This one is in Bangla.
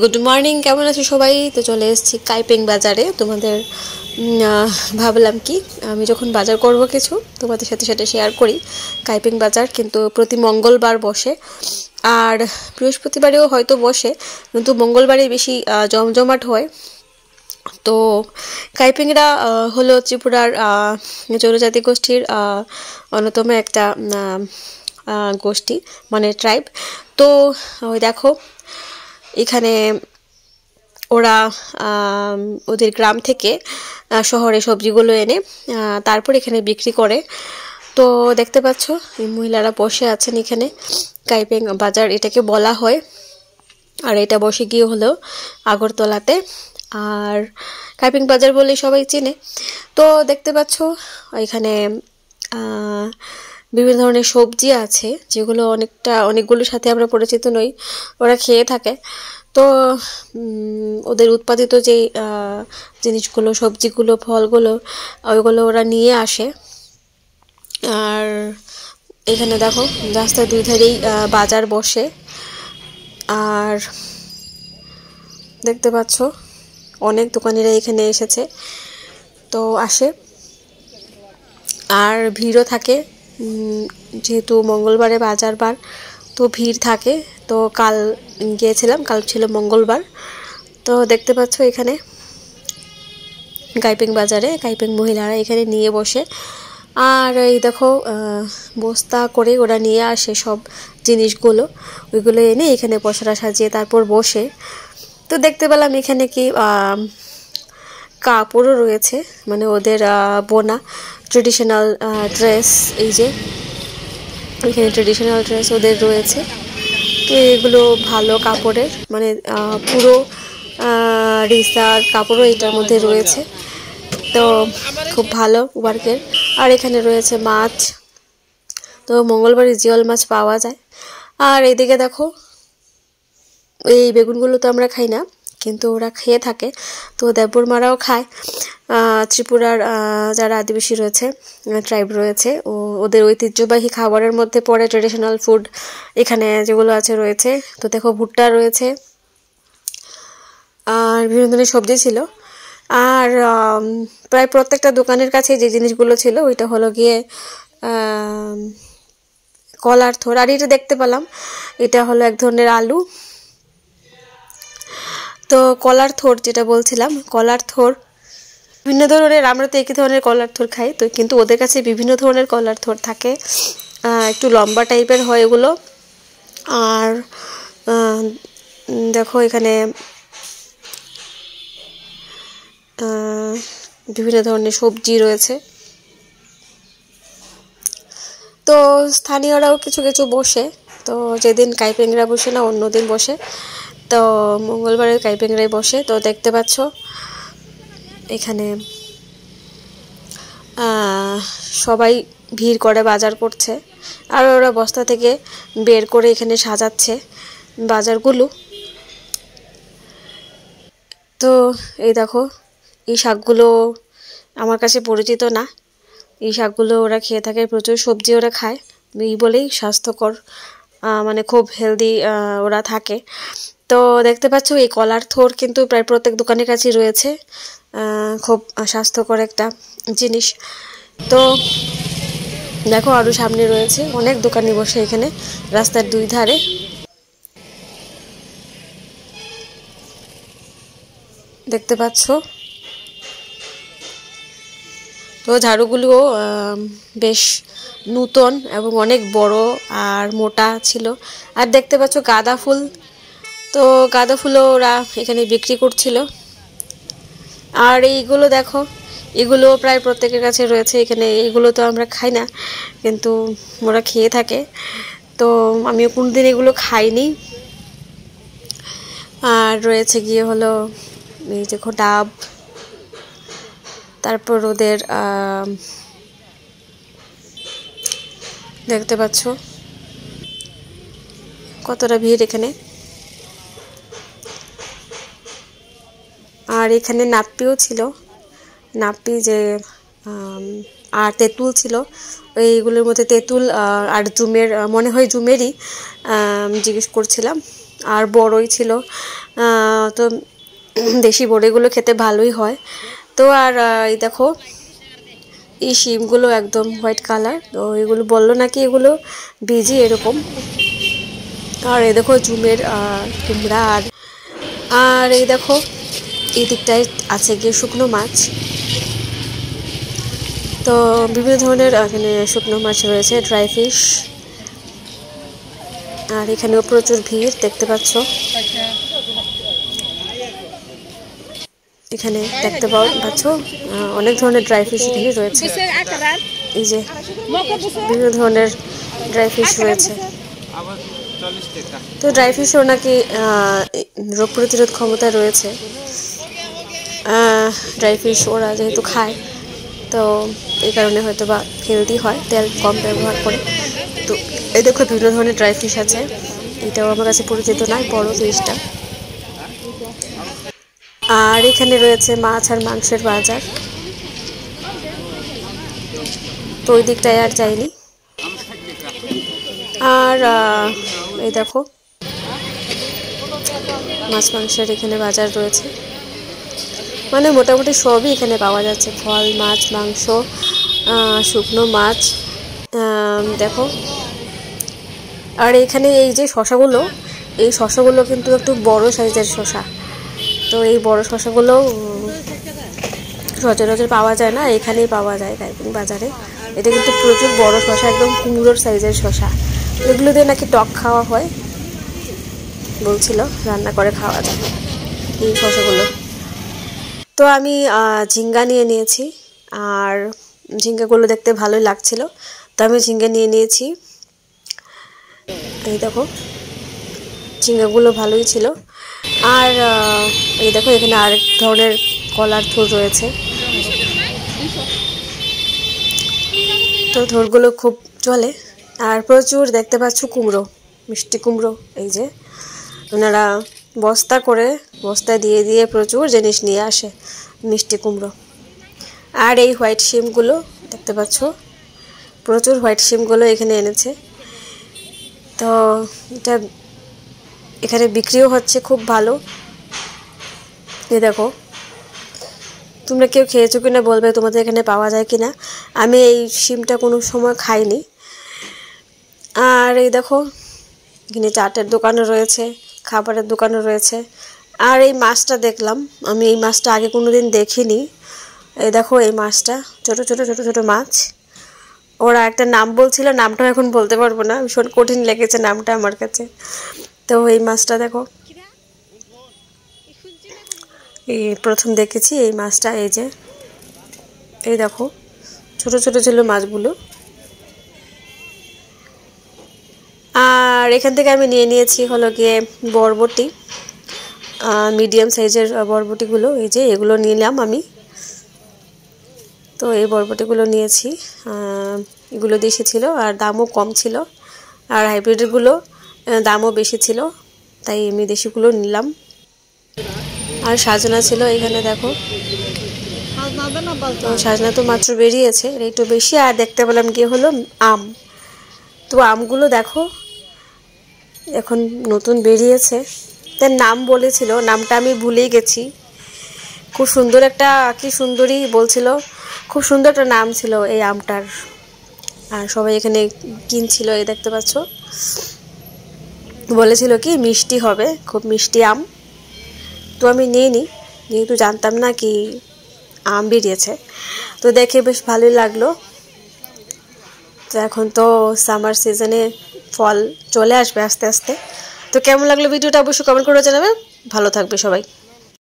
গুড মর্নিং, কেমন আছো সবাই? তো চলে এসেছি কাইপিং বাজারে। তোমাদের ভাবলাম কি আমি যখন বাজার করব কিছু তোমাদের সাথে সাথে শেয়ার করি। কাইপিং বাজার কিন্তু প্রতি মঙ্গলবার বসে, আর বৃহস্পতিবারেও হয়তো বসে, কিন্তু মঙ্গলবারে বেশি জমজমাট হয়। তো কাইপিংরা হলো ত্রিপুরার জনজাতি গোষ্ঠীর অন্যতম একটা গোষ্ঠী, মানে ট্রাইব। তো ওই দেখো এখানে ওরা ওদের গ্রাম থেকে শহরে সবজিগুলো এনে তারপর এখানে বিক্রি করে। তো দেখতে পাচ্ছ এই মহিলারা বসে আছেন এখানে। কাইপিং বাজার এটাকে বলা হয়, আর এটা বসে গিয়ে হলো আগরতলাতে। আর কাইপিং বাজার বলে সবাই চেনে। তো দেখতে পাচ্ছ এখানে বিভিন্ন ধরনের সবজি আছে, যেগুলো অনেকগুলোর সাথে আমরা পরিচিত নই, ওরা খেয়ে থাকে। তো ওদের উৎপাদিত যে জিনিসগুলো, সবজিগুলো, ফলগুলো, ওইগুলো ওরা নিয়ে আসে। আর এখানে দেখো রাস্তার দুই ধারেই বাজার বসে। আর দেখতে পাচ্ছ অনেক দোকানিরা এখানে এসেছে, তো আসে। আর ভিড়ও থাকে, যেহেতু মঙ্গলবারে বাজার বার, তো ভিড় থাকে। তো কাল গিয়েছিলাম, কাল ছিল মঙ্গলবার। তো দেখতে পাচ্ছ এখানে কাইপিং বাজারে কাইপিং মহিলারা এখানে নিয়ে বসে। আর এই দেখো বস্তা করে ওরা নিয়ে আসে সব জিনিসগুলো, ওইগুলো এনে এখানে পসরা সাজিয়ে তারপর বসে। তো দেখতে পেলাম এখানে কি কাপড়ও রয়েছে, মানে ওদের বোনা ট্রেডিশনাল ড্রেস। এই যে এখানে ট্রেডিশনাল ড্রেস ওদের রয়েছে। তো এগুলো ভালো কাপড়ের, মানে পুরো রিসার কাপড়ও এটার মধ্যে রয়েছে। তো খুব ভালো ওয়ার্কের। আর এখানে রয়েছে মাছ, তো মঙ্গলবারে জিওল মাছ পাওয়া যায়। আর এইদিকে দেখো এই বেগুনগুলো তো আমরা খাই না, কিন্তু ওরা খেয়ে থাকে। তো দেববর্মারাও খায়, ত্রিপুরার যারা আদিবাসী রয়েছে, ট্রাইব রয়েছে, ওদের ঐতিহ্যবাহী খাবারের মধ্যে পড়ে ট্রেডিশনাল ফুড এখানে যেগুলো আছে রয়েছে। তো দেখো ভুট্টা রয়েছে, আর বিভিন্ন ধরনের সবজি ছিল। আর প্রায় প্রত্যেকটা দোকানের কাছে যে জিনিসগুলো ছিল ওইটা হলো গিয়ে কলার থোর। আর এটা দেখতে পেলাম এটা হলো এক ধরনের আলু। তো কলার থোর যেটা বলছিলাম, কলার থোর বিভিন্ন ধরনের, আমরা তো একই ধরনের কলার থোর খাই, তো কিন্তু ওদের কাছে বিভিন্ন ধরনের কলার থোর থাকে, একটু লম্বা টাইপের হয় এগুলো। আর দেখো এখানে বিভিন্ন ধরনের সবজি রয়েছে। তো স্থানীয়রাও কিছু কিছু বসে, তো যেদিন কাইপিংরা বসে না অন্য দিন বসে, তো মঙ্গলবারে কাইপিংরাই বসে। তো দেখতে পাচ্ছ এখানে সবাই ভিড় করে বাজার করছে, আর ওরা বস্তা থেকে বের করে এখানে সাজাচ্ছে বাজারগুলো। তো এই দেখো এই শাকগুলো আমার কাছে পরিচিত না, এই শাকগুলো ওরা খেয়ে থাকে, প্রচুর সবজি ওরা খায়, এই বলেই স্বাস্থ্যকর, মানে খুব হেলদি ওরা থাকে। তো দেখতে পাচ্ছ এই কলার থোর কিন্তু প্রায় প্রত্যেক দোকানের কাছেই রয়েছে, খুব স্বাস্থ্যকর একটা জিনিস। তো দেখো আরও সামনে রয়েছে অনেক দোকানি বসে এখানে রাস্তার দুই ধারে। দেখতে পাচ্ছ তো ঝাড়ুগুলোও বেশ নূতন এবং অনেক বড় আর মোটা ছিল। আর দেখতে পাচ্ছ গাঁদা ফুল, তো গাঁদা ফুলও ওরা এখানে বিক্রি করছিল। আর এইগুলো দেখো, এগুলো প্রায় প্রত্যেকের কাছে রয়েছে এখানে। এইগুলো তো আমরা খাই না, কিন্তু ওরা খেয়ে থাকে, তো আমিও কোনোদিন এগুলো খাইনি। আর রয়েছে গিয়ে হলো এই দেখো ডাব, তারপর ওদের দেখতে পাচ্ছ কতটা ভিড় এখানে। আর এখানে নাপ্পিও ছিল, নাপ্পি যে আর তেঁতুল ছিল, এইগুলোর মধ্যে তেঁতুল আর জুমের, মনে হয় জুমেরই জিজ্ঞেস করছিলাম। আর বড়ই ছিল। তো দেশি বড়িগুলো খেতে ভালোই হয়। তো আর এই দেখো এই শিমগুলো একদম হোয়াইট কালার, তো এগুলো বললো নাকি এগুলো বীজি এরকম। আর এই দেখো জুমের কুমড়া। আর এই দেখো এই দিকটায় আছে গিয়ে শুকনো মাছ। তো বিভিন্ন ধরনের এখানে শুকনো মাছ রয়েছে, ড্রাই ফিশ। আর এখানেও প্রচুর ভিড় দেখতে পাচ্ছ। এখানে দেখতে পাচ্ছ অনেক ধরনের ড্রাই ফিশ এখানে রয়েছে। এই যে বিভিন্ন ধরনের ড্রাই ফিশ রয়েছে। তো ড্রাই ফিশও নাকি রোগ প্রতিরোধ ক্ষমতা রয়েছে। ড্রাই ফিশ ওরা যেহেতু খায়, তো এই কারণে হয়তো বা হেলদি হয়, তেল কম ব্যবহার করে। তো এই দেখো বিভিন্ন ধরনের ড্রাই ফিশ আছে। এটাও আমার কাছে পরিচিত নয়, বড় ফিশটা। আর এখানে রয়েছে মাছ আর মাংসের বাজার। তো ওই দিকটায় আর যাইনি। আর এই দেখো মাছ মাংসের এখানে বাজার রয়েছে, মানে মোটামুটি সবই এখানে পাওয়া যাচ্ছে, ফল, মাছ, মাংস, শুকনো মাছ। দেখো আর এখানে এই যে শশাগুলো, এই শশাগুলো কিন্তু একটু বড় সাইজের শশা। তো এই বড় শশাগুলো সচরাচর পাওয়া যায় না, এখানেই পাওয়া যায় কাইপিং বাজারে। এটা কিন্তু প্রচুর বড় শশা, একদম কুমড়োর সাইজের শশা। এগুলো দিয়ে নাকি টক খাওয়া হয় বলছিল, রান্না করে খাওয়া যায় এই শশাগুলো। তো আমি ঝিঙ্গা নিয়ে নিয়েছি, আর ঝিঙ্গাগুলো দেখতে ভালোই লাগছিল, তো আমি ঝিঙ্গা নিয়ে নিয়েছি। এই দেখো ঝিঙ্গাগুলো ভালোই ছিল। আর এই দেখো এখানে আরেক ধরনের কলার থোড় রয়েছে। তো থোড়গুলো খুব চলে। আর প্রচুর দেখতে পাচ্ছ কুমড়ো, মিষ্টি কুমড়ো। এই যে ওনারা বস্তা করে বস্তা দিয়ে দিয়ে প্রচুর জিনিস নিয়ে আসে, মিষ্টি কুমড়ো। আর এই হোয়াইট শিমগুলো দেখতে পাচ্ছ, প্রচুর হোয়াইট শিমগুলো এখানে এনেছে। তো এটা এখানে বিক্রিও হচ্ছে খুব ভালো। এই দেখো তোমরা কেউ খেয়েছো কিনা বলবে, তোমাদের এখানে পাওয়া যায় কিনা। আমি এই শিমটা কোনো সময় খাইনি। আর এই দেখো এখানে চাটের দোকানও রয়েছে, খাবারের দোকানও রয়েছে। আর এই মাছটা দেখলাম, আমি এই মাছটা আগে কোনো দিন দেখিনি। এই দেখো এই মাছটা, ছোট ছোট ছোট ছোট মাছ। ওরা একটা নাম বলছিল, নামটা এখন বলতে পারবো না, ভীষণ কঠিন লেগেছে নামটা আমার কাছে। তো এই মাছটা দেখো, এই প্রথম দেখেছি এই মাছটা। এই যে এই দেখো ছোট ছোট ছিল মাছগুলো। আর এখান থেকে আমি নিয়ে নিয়েছি হলো গিয়ে বরবটি, মিডিয়াম সাইজের বরবটিগুলো। এই যে এগুলো নিলাম আমি। তো এই বরবটিগুলো নিয়েছি, এগুলো দেশি ছিল আর দামও কম ছিল। আর হাইব্রিডগুলো দামও বেশি ছিল, তাই আমি দেশিগুলো নিলাম। আর সাজনা ছিল এখানে দেখো, তো সাজনা তো মাত্র বেরিয়েছে, একটু বেশি। আর দেখতে পেলাম গিয়ে হলো আম। তো আমগুলো দেখো এখন নতুন বেরিয়েছে, তার নাম বলেছিল, নামটা আমি ভুলেই গেছি। খুব সুন্দর একটা, কি সুন্দরী বলছিল, খুব সুন্দর একটা নাম ছিল এই আমটার। আর সবাই এখানে কিনছিল, এই দেখতে পাচ্ছ। বলেছিল কি মিষ্টি হবে, খুব মিষ্টি আম। তো আমি নিয়ে নিই, যেহেতু জানতাম না কি আম বেরিয়েছে। তো দেখে বেশ ভালোই লাগলো। তো এখন তো সামার সিজনে ফল চলে আসবে আস্তে আস্তে। তো কেমন লাগলো ভিডিওটা অবশ্যই কমেন্ট করে জানাবে। ভালো থাকবে সবাই।